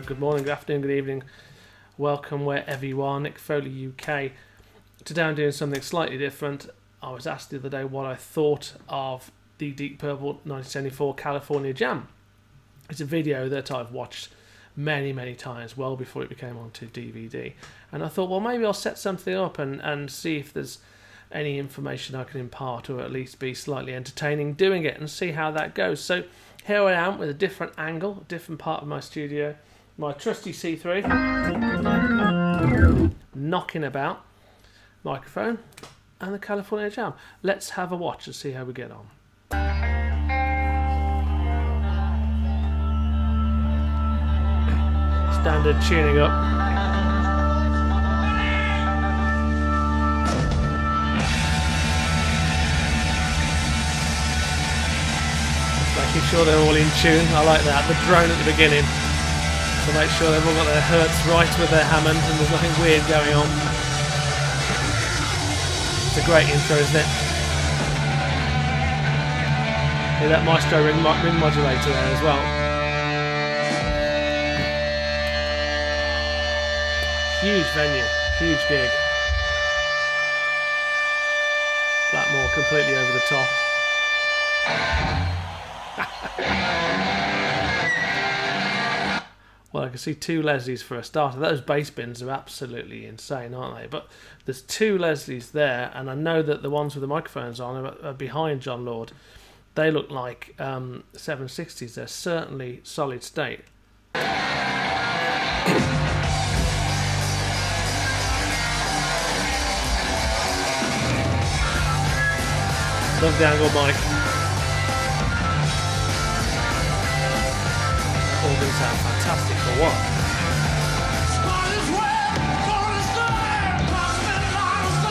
good morning, good afternoon, good evening. Welcome wherever you are. Nick Foley UK. Today I'm doing something slightly different. I was asked the other day what I thought of the Deep Purple 1974 California Jam. It's a video that I've watched many times, well before it became onto DVD. And I thought, well, maybe I'll set something up and see if there's any information I can impart, or at least be slightly entertaining doing it, and see how that goes. So here I am with a different angle, a different part of my studio. My trusty C3 knocking about microphone and the California Jam. Let's have a watch and see how we get on. Standard tuning up. Making sure they're all in tune. I like that. The drone at the beginning. So make sure they've all got their hertz right with their Hammond and there's nothing weird going on. It's a great intro, isn't it? Hear that Maestro ring modulator there as well. Huge venue, huge gig. Blackmore completely over the top. Well, I can see two Leslies for a starter. Those bass bins are absolutely insane, aren't they? But there's two Leslies there, and I know that the ones with the microphones on are behind John Lord. They look like 760s. They're certainly solid state. Love the angle mic. Organs sound fantastic for what?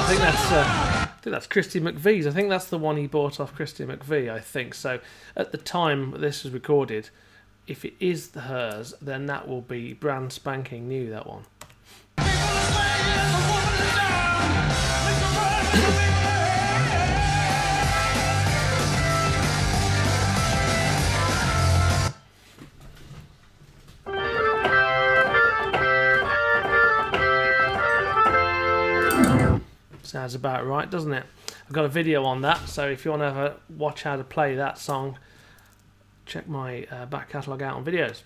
I think that's Christy McVie's. I think that's the one he bought off Christy McVie, I think. So at the time this was recorded, if it is hers, then that will be brand spanking new, that one. Sounds about right, doesn't it? I've got a video on that, so if you want to have a watch how to play that song, check my back catalogue out on videos.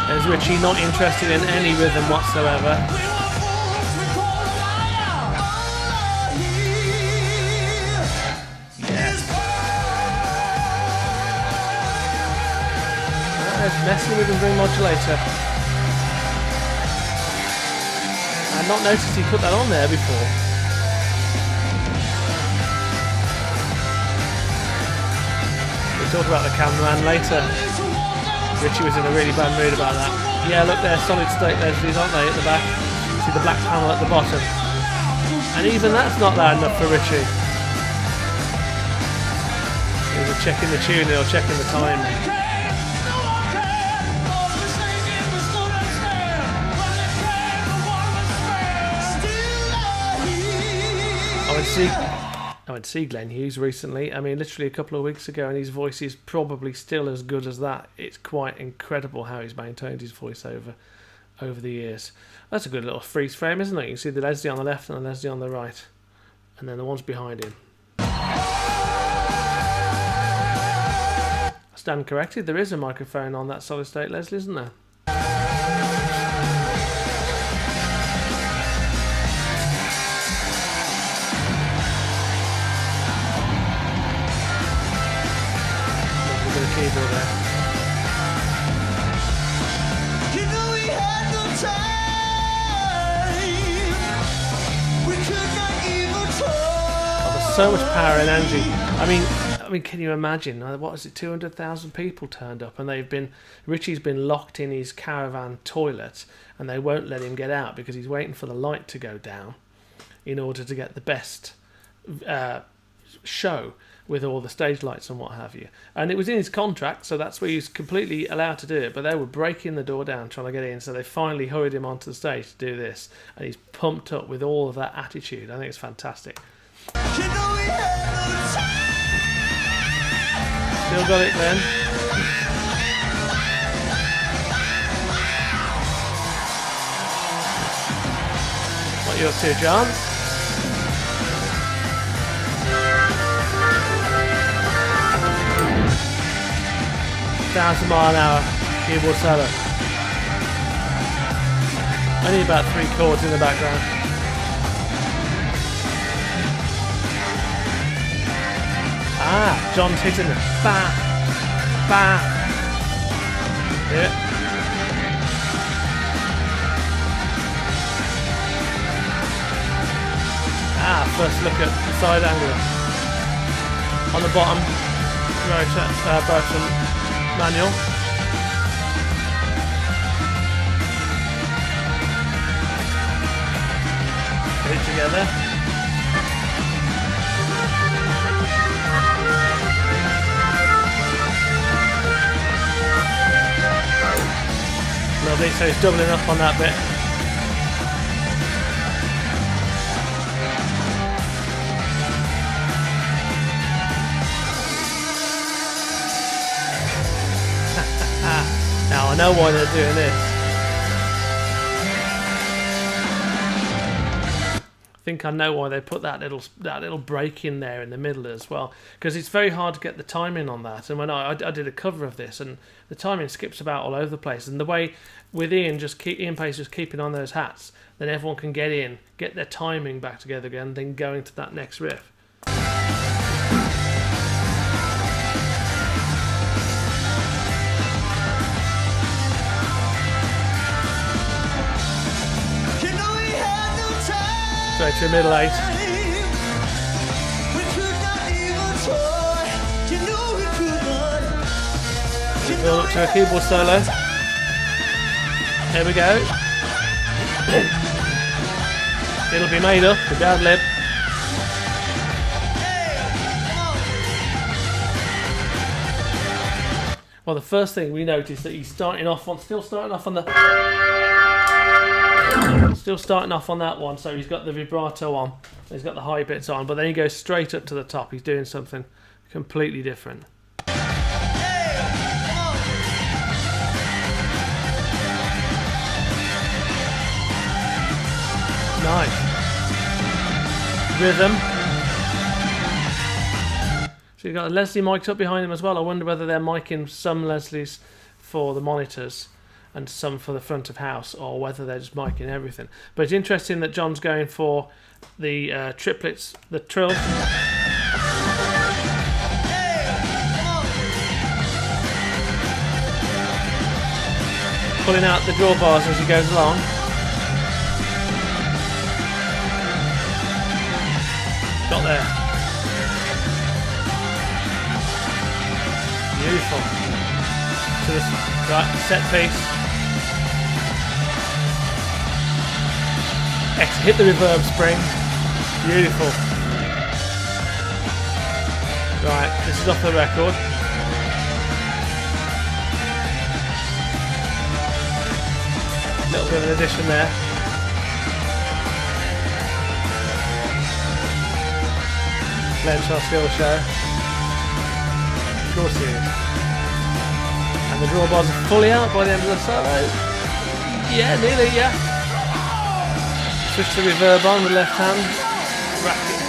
There's Richie, not interested in any rhythm whatsoever. Yes. There's messing with the ring modulator. I've not noticed he put that on there before. We'll talk about the cameraman later. Richie was in a really bad mood about that. Yeah, look, they're solid state Leslies, aren't they, at the back? See the black panel at the bottom. And even that's not loud enough for Richie. Either checking the tuning or checking the time. I went to see Glenn Hughes recently. I mean, literally a couple of weeks ago, and his voice is probably still as good as that. It's quite incredible how he's maintained his voice over the years. That's a good little freeze frame, isn't it? You can see the Leslie on the left and the Leslie on the right, and then the ones behind him. I stand corrected. There is a microphone on that solid state Leslie, isn't there? Keyboard there. You know we had no time. We could not even talk. Oh, there's so much power and energy. I mean, can you imagine? What is it? 200,000 people turned up, and Richie's been locked in his caravan toilet, and they won't let him get out because he's waiting for the light to go down in order to get the best show with all the stage lights and what have you. And it was in his contract, so that's where he was completely allowed to do it, but they were breaking the door down trying to get in, so they finally hurried him onto the stage to do this, and he's pumped up with all of that attitude. I think it's fantastic. You know we Still got it, Glenn. What you up to, John? $1,000-mile-an-hour keyboard solo. Only about 3 chords in the background. Ah, John's hitting it. Ba, ba. Yeah. Ah, first look at the side angle. On the bottom, bottom manual. Put it together. Lovely, so he's doubling up on that bit. Now I know why they're doing this. I think I know why they put that little break in there in the middle as well, because it's very hard to get the timing on that. And when I did a cover of this, and the timing skips about all over the place, and the way with Ian Pace just keeping on those hats, then everyone can get their timing back together again, then go into that next riff. Straight to middle 8. Build up to a keyboard solo. Here we go. It'll be made up with ad lib. Well, the first thing we noticed that he's still starting off on that one, so he's got the vibrato on, he's got the high bits on, but then he goes straight up to the top. He's doing something completely different. Nice. Rhythm. So you've got a Leslie mic'd up behind him as well. I wonder whether they're micing some Leslies for the monitors and some for the front of house, or whether they're just micing everything. But it's interesting that John's going for the triplets, the trills. Pulling out the drawbars as he goes along. Got there. Beautiful. To this right set piece. Hit the reverb spring. Beautiful. Right, this is off the record. Little bit of an addition there. Glenn Still Show. Of course he is. And the drawbars are fully out by the end of the solo. Yeah, nearly, yeah. Switch the reverb on with left hand. Racket.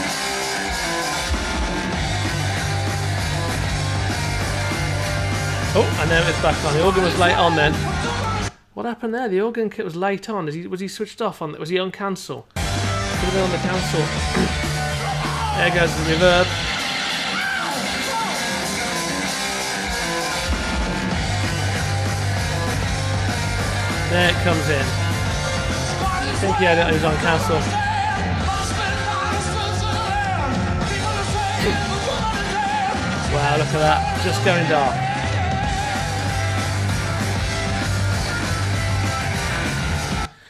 Oh, and now it's back on. The organ was late on then. What happened there? The organ kit was late on. Was he switched off on? Was he on cancel? Could have been on the cancel. There goes the reverb. There it comes in. I think he was on cancel. Wow, look at that. Just going dark.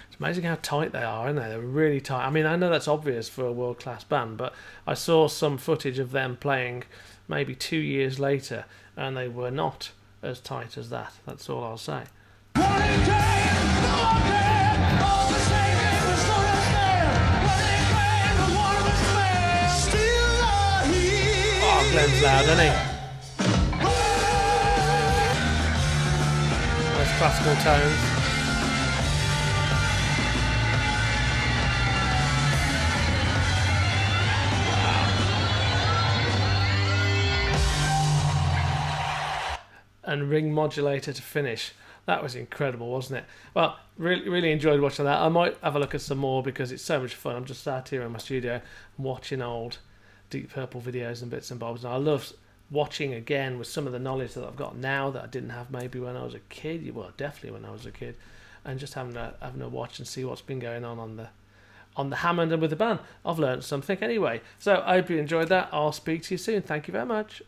It's amazing how tight they are, aren't they? They're really tight. I mean, I know that's obvious for a world-class band, but I saw some footage of them playing maybe 2 years later, and they were not as tight as that. That's all I'll say. Oh, Glenn's loud, isn't he? Nice classical tones. and ring modulator to finish. That was incredible, wasn't it? Well, really enjoyed watching that. I might have a look at some more because it's so much fun. I'm just sat here in my studio watching old Deep Purple videos and bits and bobs, and I love watching again with some of the knowledge that I've got now that I didn't have maybe when I was a kid. Well, definitely when I was a kid, and just having a watch and see what's been going on the Hammond and with the band. I've learned something anyway. So I hope you enjoyed that. I'll speak to you soon. Thank you very much.